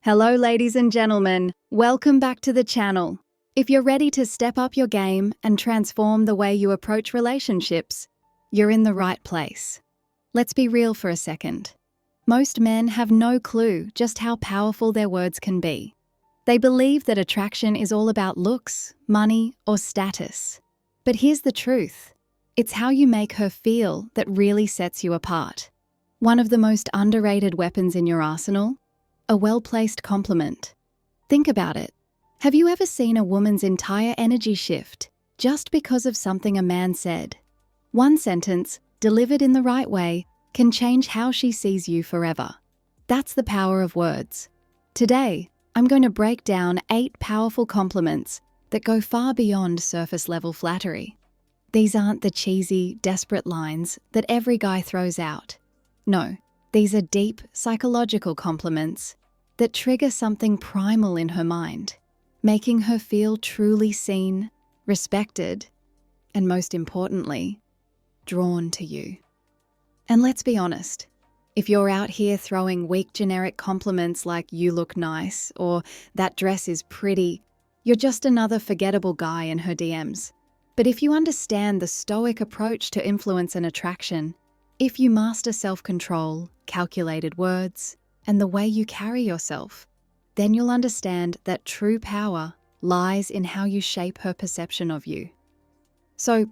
Hello, ladies and gentlemen. Welcome back to the channel. If you're ready to step up your game and transform the way you approach relationships, you're in the right place. Let's be real for a second. Most men have no clue just how powerful their words can be. They believe that attraction is all about looks, money, or status. But here's the truth. It's how you make her feel that really sets you apart. One of the most underrated weapons in your arsenal? A well-placed compliment. Think about it. Have you ever seen a woman's entire energy shift just because of something a man said? One sentence, delivered in the right way, can change how she sees you forever. That's the power of words. Today, I'm going to break down 8 powerful compliments that go far beyond surface-level flattery. These aren't the cheesy, desperate lines that every guy throws out. No, these are deep, psychological compliments that trigger something primal in her mind, making her feel truly seen, respected, and most importantly, drawn to you. And let's be honest, if you're out here throwing weak generic compliments like "you look nice" or "that dress is pretty," you're just another forgettable guy in her DMs. But if you understand the stoic approach to influence and attraction, if you master self-control, calculated words, and the way you carry yourself, then you'll understand that true power lies in how you shape her perception of you. So,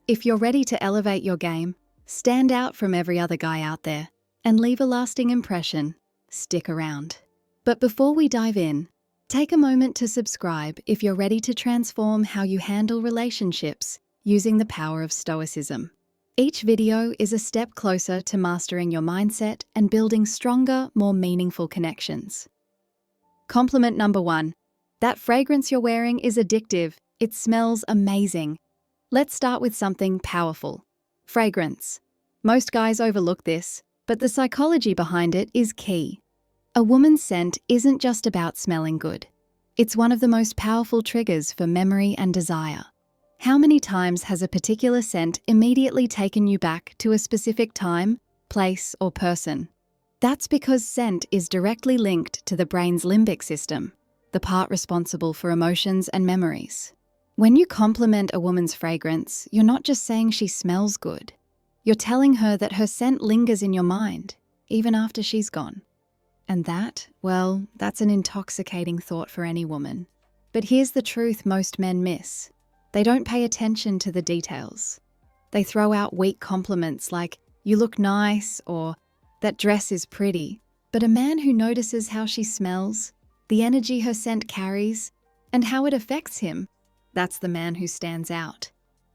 if you're ready to elevate your game, stand out from every other guy out there, and leave a lasting impression, stick around. But before we dive in, take a moment to subscribe if you're ready to transform how you handle relationships using the power of stoicism. Each video is a step closer to mastering your mindset and building stronger, more meaningful connections. Compliment number 1. That fragrance you're wearing is addictive. It smells amazing. Let's start with something powerful. Fragrance. Most guys overlook this, but the psychology behind it is key. A woman's scent isn't just about smelling good. It's one of the most powerful triggers for memory and desire. How many times has a particular scent immediately taken you back to a specific time, place, or person? That's because scent is directly linked to the brain's limbic system, the part responsible for emotions and memories. When you compliment a woman's fragrance, you're not just saying she smells good. You're telling her that her scent lingers in your mind, even after she's gone. And that's an intoxicating thought for any woman. But here's the truth most men miss. They don't pay attention to the details. They throw out weak compliments like, "you look nice," or "that dress is pretty." But a man who notices how she smells, the energy her scent carries, and how it affects him, that's the man who stands out.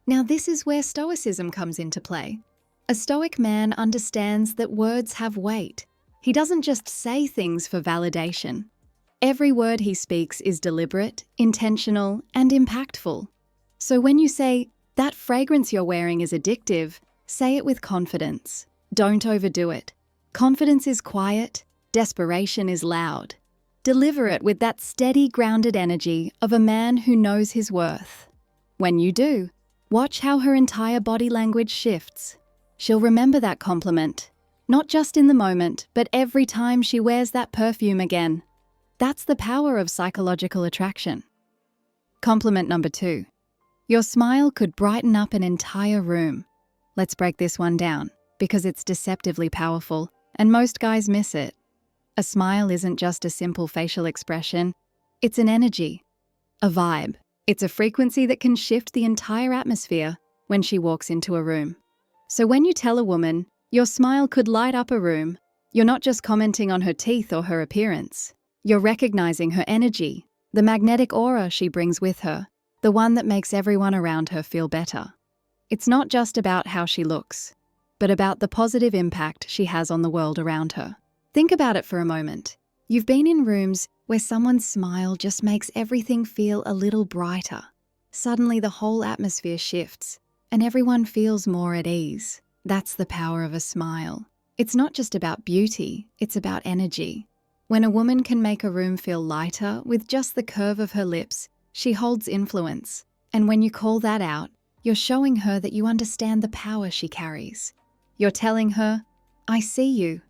Now, this is where stoicism comes into play. A stoic man understands that words have weight. He doesn't just say things for validation. Every word he speaks is deliberate, intentional, and impactful. So when you say, "that fragrance you're wearing is addictive," say it with confidence. Don't overdo it. Confidence is quiet, desperation is loud. Deliver it with that steady, grounded energy of a man who knows his worth. When you do, watch how her entire body language shifts. She'll remember that compliment, not just in the moment, but every time she wears that perfume again. That's the power of psychological attraction. Compliment number 2. Your smile could brighten up an entire room. Let's break this one down, because it's deceptively powerful, and most guys miss it. A smile isn't just a simple facial expression. It's an energy, a vibe. It's a frequency that can shift the entire atmosphere when she walks into a room. So when you tell a woman, "your smile could light up a room," you're not just commenting on her teeth or her appearance. You're recognizing her energy, the magnetic aura she brings with her, the one that makes everyone around her feel better. It's not just about how she looks, but about the positive impact she has on the world around her. Think about it for a moment. You've been in rooms where someone's smile just makes everything feel a little brighter. Suddenly the whole atmosphere shifts, and everyone feels more at ease. That's the power of a smile. It's not just about beauty, it's about energy. When a woman can make a room feel lighter with just the curve of her lips, she holds influence. And when you call that out, you're showing her that you understand the power she carries. You're telling her, "I see you.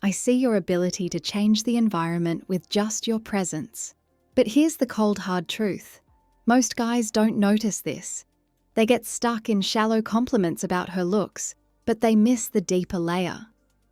I see your ability to change the environment with just your presence. But here's the cold, hard truth. Most guys don't notice this. They get stuck in shallow compliments about her looks, but they miss the deeper layer.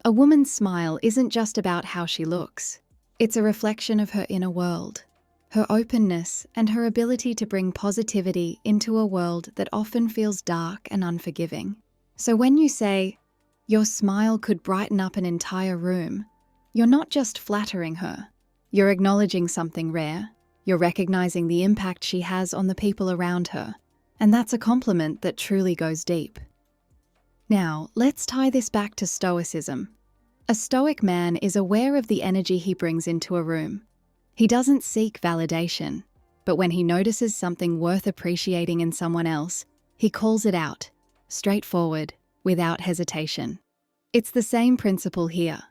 A woman's smile isn't just about how she looks. It's a reflection of her inner world, her openness, and her ability to bring positivity into a world that often feels dark and unforgiving. So when you say, "Your smile could brighten up an entire room," you're not just flattering her. You're acknowledging something rare. You're recognizing the impact she has on the people around her. And that's a compliment that truly goes deep. Now, let's tie this back to Stoicism. A Stoic man is aware of the energy he brings into a room. He doesn't seek validation, but when he notices something worth appreciating in someone else, he calls it out, straightforward, without hesitation. It's the same principle here.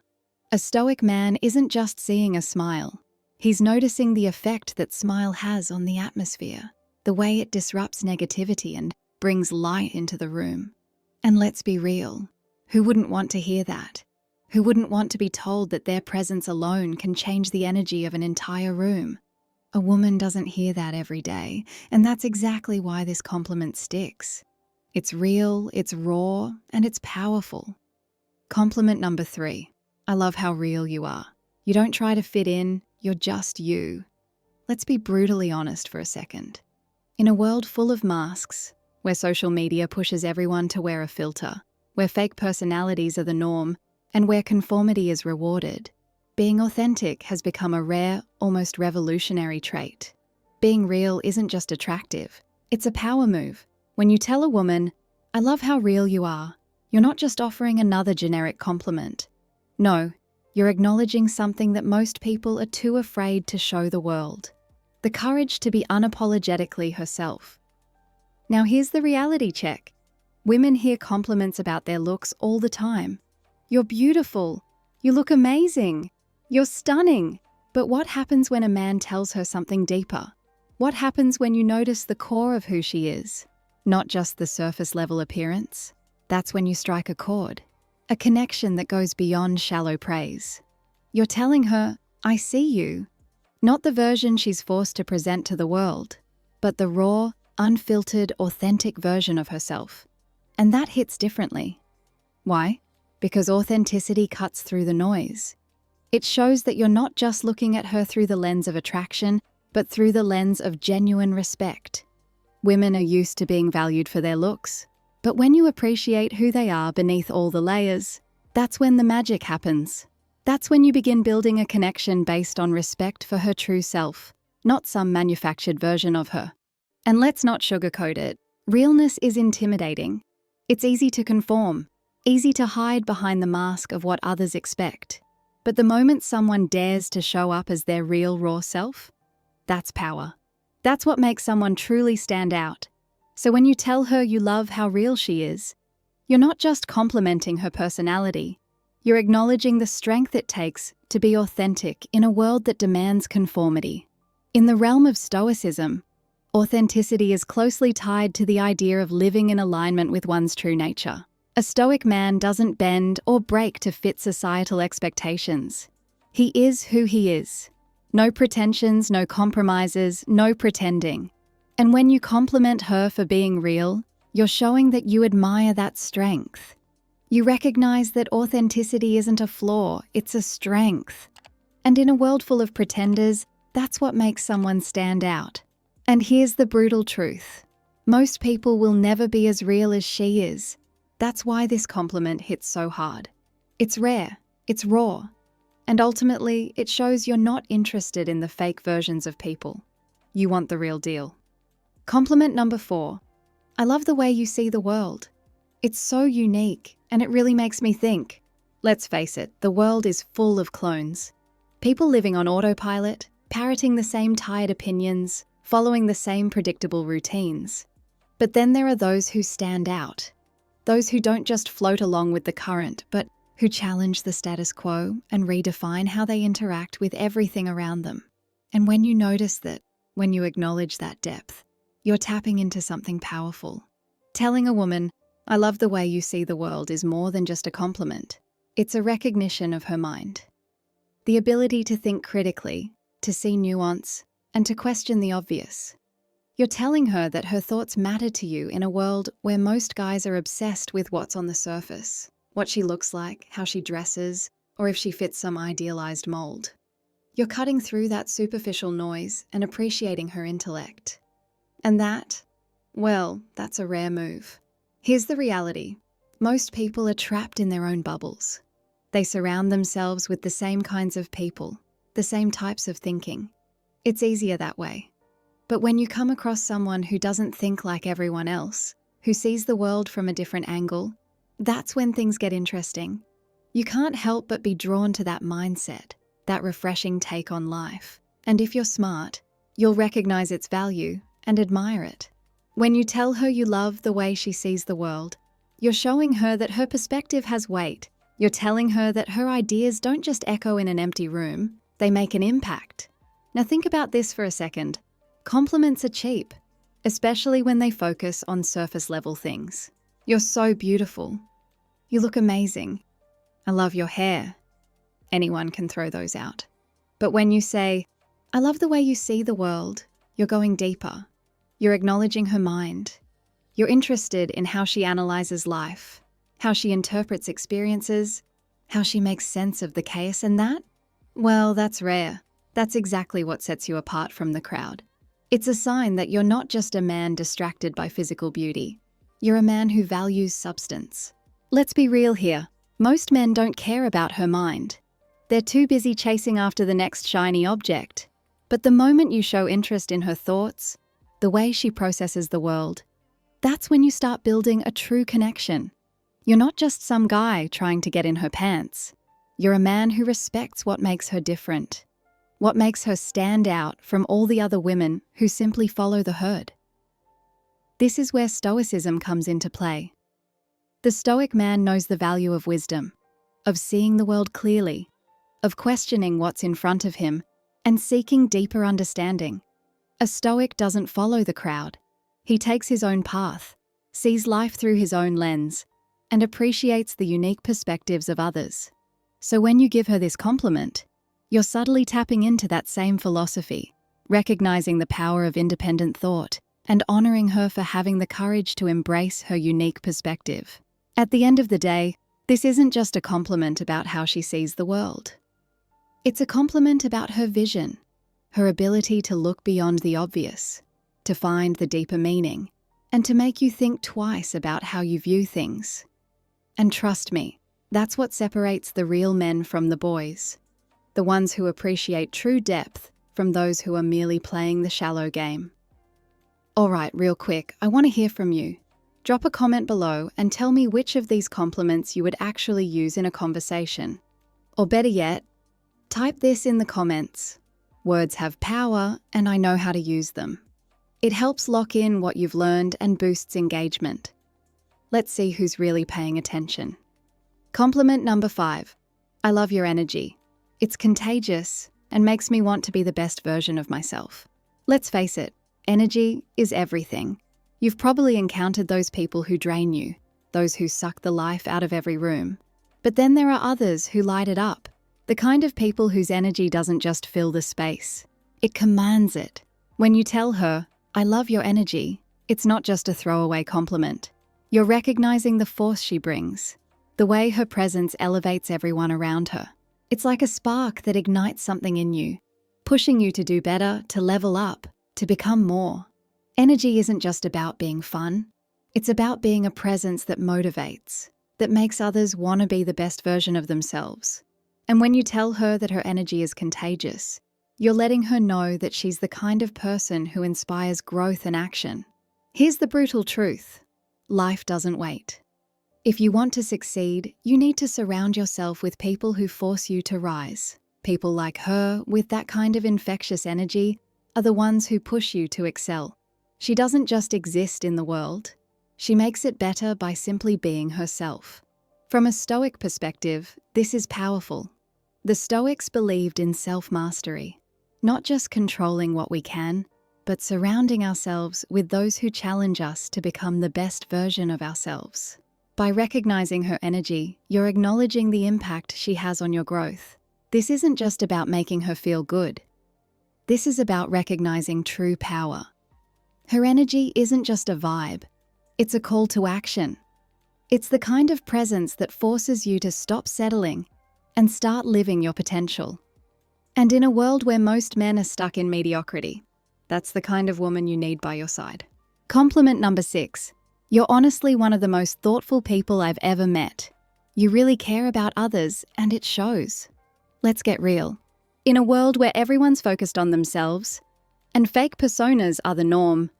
A Stoic man isn't just seeing a smile. He's noticing the effect that smile has on the atmosphere, the way it disrupts negativity and brings light into the room. And let's be real, who wouldn't want to hear that? Who wouldn't want to be told that their presence alone can change the energy of an entire room? A woman doesn't hear that every day, and that's exactly why this compliment sticks. It's real, it's raw, and it's powerful. Compliment number 3. I love how real you are. You don't try to fit in, you're just you. Let's be brutally honest for a second. In a world full of masks, where social media pushes everyone to wear a filter, where fake personalities are the norm, and where conformity is rewarded, being authentic has become a rare, almost revolutionary trait. Being real isn't just attractive, it's a power move. When you tell a woman, "I love how real you are," you're not just offering another generic compliment. No, you're acknowledging something that most people are too afraid to show the world. The courage to be unapologetically herself. Now here's the reality check. Women hear compliments about their looks all the time. You're beautiful. You look amazing. You're stunning. But what happens when a man tells her something deeper? What happens when you notice the core of who she is? Not just the surface level appearance. That's when you strike a chord. A connection that goes beyond shallow praise. You're telling her, "I see you." Not the version she's forced to present to the world, but the raw, unfiltered, authentic version of herself. And that hits differently. Why? Because authenticity cuts through the noise. It shows that you're not just looking at her through the lens of attraction, but through the lens of genuine respect. Women are used to being valued for their looks, but when you appreciate who they are beneath all the layers, that's when the magic happens. That's when you begin building a connection based on respect for her true self, not some manufactured version of her. And let's not sugarcoat it. Realness is intimidating. It's easy to conform, easy to hide behind the mask of what others expect. But the moment someone dares to show up as their real, raw self, that's power. That's what makes someone truly stand out. So when you tell her you love how real she is, you're not just complimenting her personality, you're acknowledging the strength it takes to be authentic in a world that demands conformity. In the realm of Stoicism, authenticity is closely tied to the idea of living in alignment with one's true nature. A Stoic man doesn't bend or break to fit societal expectations. He is who he is. No pretensions, no compromises, no pretending. And when you compliment her for being real, you're showing that you admire that strength. You recognize that authenticity isn't a flaw, it's a strength. And in a world full of pretenders, that's what makes someone stand out. And here's the brutal truth. Most people will never be as real as she is. That's why this compliment hits so hard. It's rare, it's raw, and ultimately it shows you're not interested in the fake versions of people. You want the real deal. Compliment number 4. I love the way you see the world. It's so unique, and it really makes me think. Let's face it, the world is full of clones. People living on autopilot, parroting the same tired opinions, following the same predictable routines. But then there are those who stand out. Those who don't just float along with the current, but who challenge the status quo and redefine how they interact with everything around them. And when you notice that, when you acknowledge that depth, you're tapping into something powerful. Telling a woman, "I love the way you see the world," is more than just a compliment. It's a recognition of her mind. The ability to think critically, to see nuance, and to question the obvious. You're telling her that her thoughts matter to you in a world where most guys are obsessed with what's on the surface, what she looks like, how she dresses, or if she fits some idealized mold. You're cutting through that superficial noise and appreciating her intellect. And that's a rare move. Here's the reality. Most people are trapped in their own bubbles. They surround themselves with the same kinds of people, the same types of thinking. It's easier that way. But when you come across someone who doesn't think like everyone else, who sees the world from a different angle, that's when things get interesting. You can't help but be drawn to that mindset, that refreshing take on life. And if you're smart, you'll recognize its value and admire it. When you tell her you love the way she sees the world, you're showing her that her perspective has weight. You're telling her that her ideas don't just echo in an empty room, they make an impact. Now think about this for a second. Compliments are cheap, especially when they focus on surface-level things. You're so beautiful. You look amazing. I love your hair. Anyone can throw those out. But when you say, I love the way you see the world, you're going deeper. You're acknowledging her mind. You're interested in how she analyzes life, how she interprets experiences, how she makes sense of the chaos, and that's rare. That's exactly what sets you apart from the crowd. It's a sign that you're not just a man distracted by physical beauty. You're a man who values substance. Let's be real here. Most men don't care about her mind. They're too busy chasing after the next shiny object. But the moment you show interest in her thoughts, the way she processes the world, that's when you start building a true connection. You're not just some guy trying to get in her pants. You're a man who respects what makes her different, what makes her stand out from all the other women who simply follow the herd. This is where stoicism comes into play. The stoic man knows the value of wisdom, of seeing the world clearly, of questioning what's in front of him and seeking deeper understanding. A stoic doesn't follow the crowd. He takes his own path, sees life through his own lens, and appreciates the unique perspectives of others. So when you give her this compliment, you're subtly tapping into that same philosophy, recognizing the power of independent thought and honoring her for having the courage to embrace her unique perspective. At the end of the day, this isn't just a compliment about how she sees the world. It's a compliment about her vision, her ability to look beyond the obvious, to find the deeper meaning, and to make you think twice about how you view things. And trust me, that's what separates the real men from the boys, the ones who appreciate true depth from those who are merely playing the shallow game. All right, real quick, I want to hear from you. Drop a comment below and tell me which of these compliments you would actually use in a conversation. Or better yet, type this in the comments. Words have power, and I know how to use them. It helps lock in what you've learned and boosts engagement. Let's see who's really paying attention. Compliment number 5. I love your energy. It's contagious and makes me want to be the best version of myself. Let's face it, energy is everything. You've probably encountered those people who drain you, those who suck the life out of every room. But then there are others who light it up, the kind of people whose energy doesn't just fill the space, it commands it. When you tell her, I love your energy, it's not just a throwaway compliment. You're recognizing the force she brings, the way her presence elevates everyone around her. It's like a spark that ignites something in you, pushing you to do better, to level up, to become more. Energy isn't just about being fun. It's about being a presence that motivates, that makes others want to be the best version of themselves. And when you tell her that her energy is contagious, you're letting her know that she's the kind of person who inspires growth and action. Here's the brutal truth. Life doesn't wait. If you want to succeed, you need to surround yourself with people who force you to rise. People like her, with that kind of infectious energy, are the ones who push you to excel. She doesn't just exist in the world. She makes it better by simply being herself. From a Stoic perspective, this is powerful. The Stoics believed in self-mastery, not just controlling what we can, but surrounding ourselves with those who challenge us to become the best version of ourselves. By recognizing her energy, you're acknowledging the impact she has on your growth. This isn't just about making her feel good. This is about recognizing true power. Her energy isn't just a vibe, it's a call to action. It's the kind of presence that forces you to stop settling and start living your potential. And in a world where most men are stuck in mediocrity, that's the kind of woman you need by your side. Compliment number 6. You're honestly one of the most thoughtful people I've ever met. You really care about others, and it shows. Let's get real. In a world where everyone's focused on themselves, and fake personas are the norm,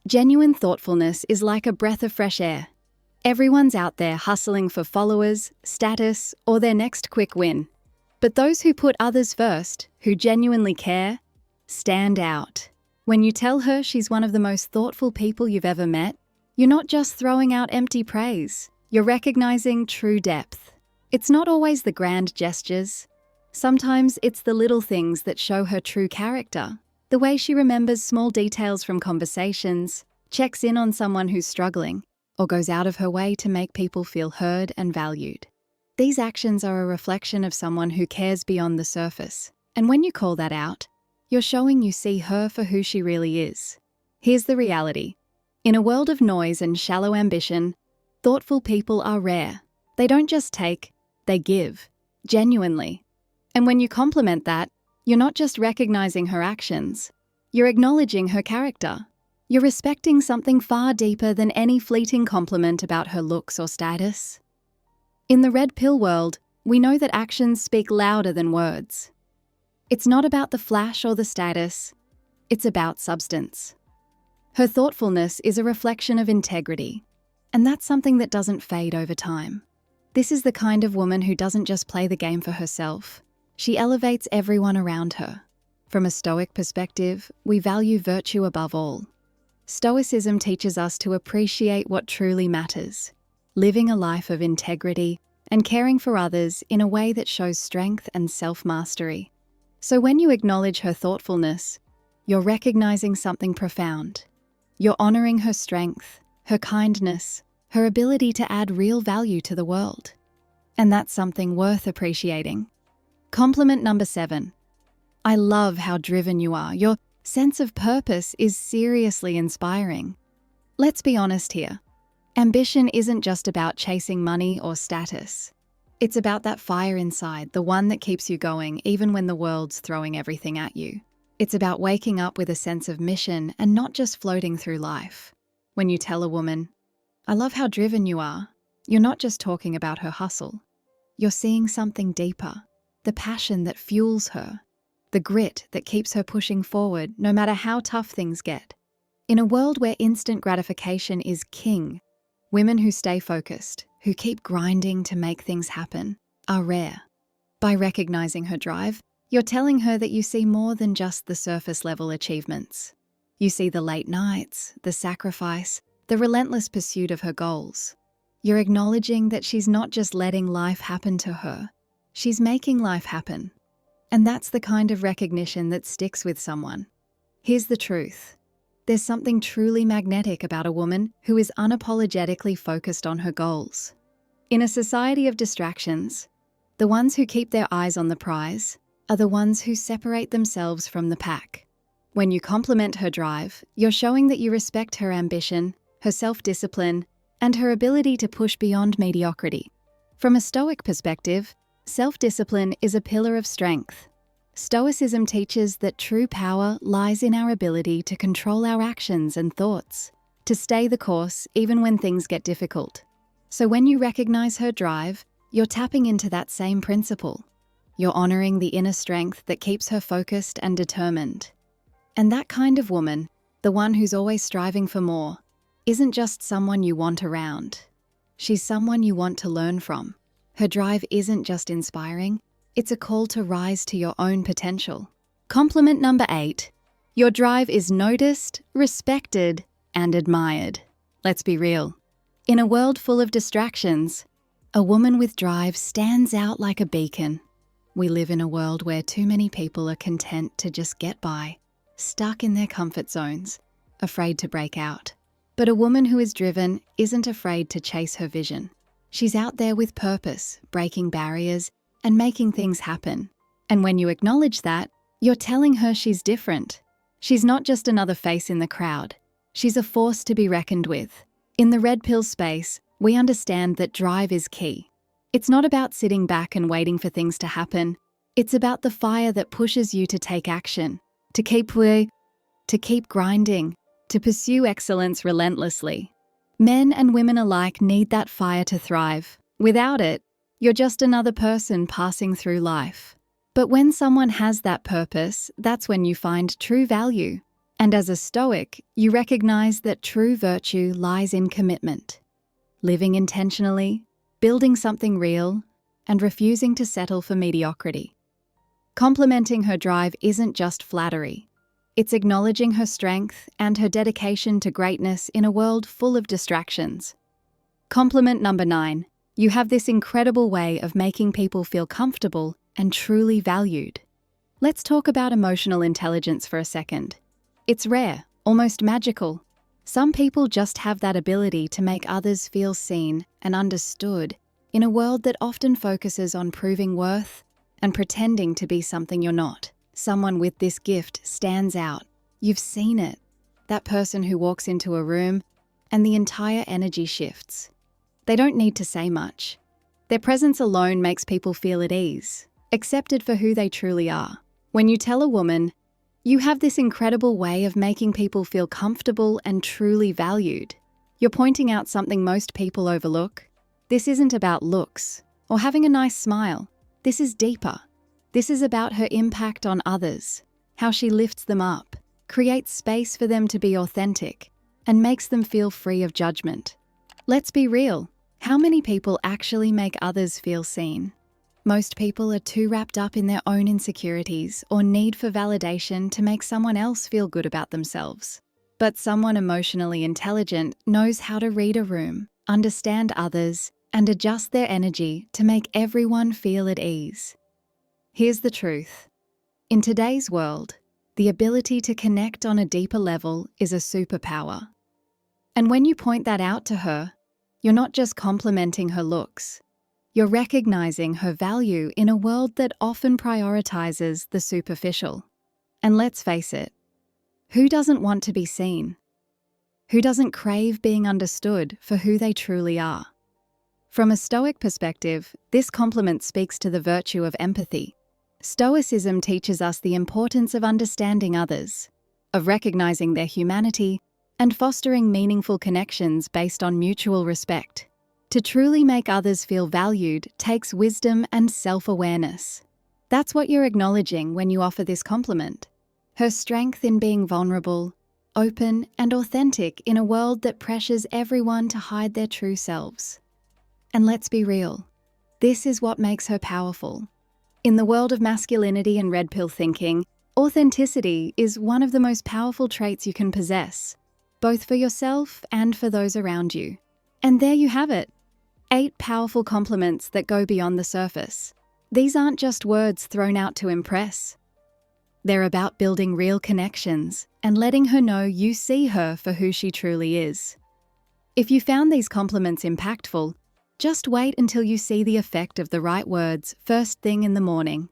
genuine thoughtfulness is like a breath of fresh air. Everyone's out there hustling for followers, status, or their next quick win. But those who put others first, who genuinely care, stand out. When you tell her she's one of the most thoughtful people you've ever met, you're not just throwing out empty praise, you're recognizing true depth. It's not always the grand gestures. Sometimes it's the little things that show her true character. The way she remembers small details from conversations, checks in on someone who's struggling, or goes out of her way to make people feel heard and valued. These actions are a reflection of someone who cares beyond the surface. And when you call that out, you're showing you see her for who she really is. Here's the reality. In a world of noise and shallow ambition, thoughtful people are rare. They don't just take, they give, genuinely. And when you compliment that, you're not just recognizing her actions, you're acknowledging her character. You're respecting something far deeper than any fleeting compliment about her looks or status. In the red pill world, we know that actions speak louder than words. It's not about the flash or the status, it's about substance. Her thoughtfulness is a reflection of integrity, and that's something that doesn't fade over time. This is the kind of woman who doesn't just play the game for herself, she elevates everyone around her. From a Stoic perspective, we value virtue above all. Stoicism teaches us to appreciate what truly matters, living a life of integrity and caring for others in a way that shows strength and self-mastery. So when you acknowledge her thoughtfulness, you're recognizing something profound. You're honoring her strength, her kindness, her ability to add real value to the world. And that's something worth appreciating. Compliment number 7. I love how driven you are. Your sense of purpose is seriously inspiring. Let's be honest here. Ambition isn't just about chasing money or status. It's about that fire inside, the one that keeps you going even when the world's throwing everything at you. It's about waking up with a sense of mission and not just floating through life. When you tell a woman, I love how driven you are, you're not just talking about her hustle. You're seeing something deeper, the passion that fuels her, the grit that keeps her pushing forward no matter how tough things get. In a world where instant gratification is king, women who stay focused, who keep grinding to make things happen, are rare. By recognizing her drive, you're telling her that you see more than just the surface-level achievements. You see the late nights, the sacrifice, the relentless pursuit of her goals. You're acknowledging that she's not just letting life happen to her, she's making life happen. And that's the kind of recognition that sticks with someone. Here's the truth. There's something truly magnetic about a woman who is unapologetically focused on her goals. In a society of distractions, the ones who keep their eyes on the prize are the ones who separate themselves from the pack. When you compliment her drive, you're showing that you respect her ambition, her self-discipline, and her ability to push beyond mediocrity. From a Stoic perspective, self-discipline is a pillar of strength. Stoicism teaches that true power lies in our ability to control our actions and thoughts, to stay the course even when things get difficult. So when you recognize her drive, you're tapping into that same principle. You're honoring the inner strength that keeps her focused and determined. And that kind of woman, the one who's always striving for more, isn't just someone you want around. She's someone you want to learn from. Her drive isn't just inspiring, it's a call to rise to your own potential. Compliment number 8. Your drive is noticed, respected, and admired. Let's be real. In a world full of distractions, a woman with drive stands out like a beacon. We live in a world where too many people are content to just get by, stuck in their comfort zones, afraid to break out. But a woman who is driven isn't afraid to chase her vision. She's out there with purpose, breaking barriers, and making things happen. And when you acknowledge that, you're telling her she's different. She's not just another face in the crowd. She's a force to be reckoned with. In the red pill space, we understand that drive is key. It's not about sitting back and waiting for things to happen. It's about the fire that pushes you to take action, to keep grinding, to pursue excellence relentlessly. Men and women alike need that fire to thrive. Without it, you're just another person passing through life. But when someone has that purpose, that's when you find true value. And as a Stoic, you recognize that true virtue lies in commitment. Living intentionally, building something real, and refusing to settle for mediocrity. Complementing her drive isn't just flattery. It's acknowledging her strength and her dedication to greatness in a world full of distractions. Compliment number 9. You have this incredible way of making people feel comfortable and truly valued. Let's talk about emotional intelligence for a second. It's rare, almost magical. Some people just have that ability to make others feel seen and understood in a world that often focuses on proving worth and pretending to be something you're not. Someone with this gift stands out. You've seen it. That person who walks into a room and the entire energy shifts. They don't need to say much. Their presence alone makes people feel at ease, accepted for who they truly are. When you tell a woman, you have this incredible way of making people feel comfortable and truly valued, you're pointing out something most people overlook. This isn't about looks or having a nice smile. This is deeper. This is about her impact on others, how she lifts them up, creates space for them to be authentic, and makes them feel free of judgment. Let's be real. How many people actually make others feel seen? Most people are too wrapped up in their own insecurities or need for validation to make someone else feel good about themselves. But someone emotionally intelligent knows how to read a room, understand others, and adjust their energy to make everyone feel at ease. Here's the truth. In today's world, the ability to connect on a deeper level is a superpower. And when you point that out to her, you're not just complimenting her looks. You're recognizing her value in a world that often prioritizes the superficial. And let's face it, who doesn't want to be seen? Who doesn't crave being understood for who they truly are? From a Stoic perspective, this compliment speaks to the virtue of empathy. Stoicism teaches us the importance of understanding others, of recognizing their humanity, and fostering meaningful connections based on mutual respect. To truly make others feel valued takes wisdom and self-awareness. That's what you're acknowledging when you offer this compliment. Her strength in being vulnerable, open, and authentic in a world that pressures everyone to hide their true selves. And let's be real, this is what makes her powerful. In the world of masculinity and red pill thinking, authenticity is one of the most powerful traits you can possess, both for yourself and for those around you. And there you have it. 8 powerful compliments that go beyond the surface. These aren't just words thrown out to impress. They're about building real connections and letting her know you see her for who she truly is. If you found these compliments impactful, just wait until you see the effect of the right words first thing in the morning.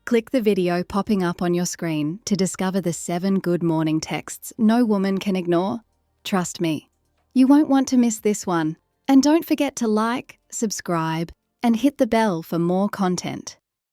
Click the video popping up on your screen to discover the 7 good morning texts no woman can ignore. Trust me, you won't want to miss this one. And don't forget to like, subscribe, and hit the bell for more content.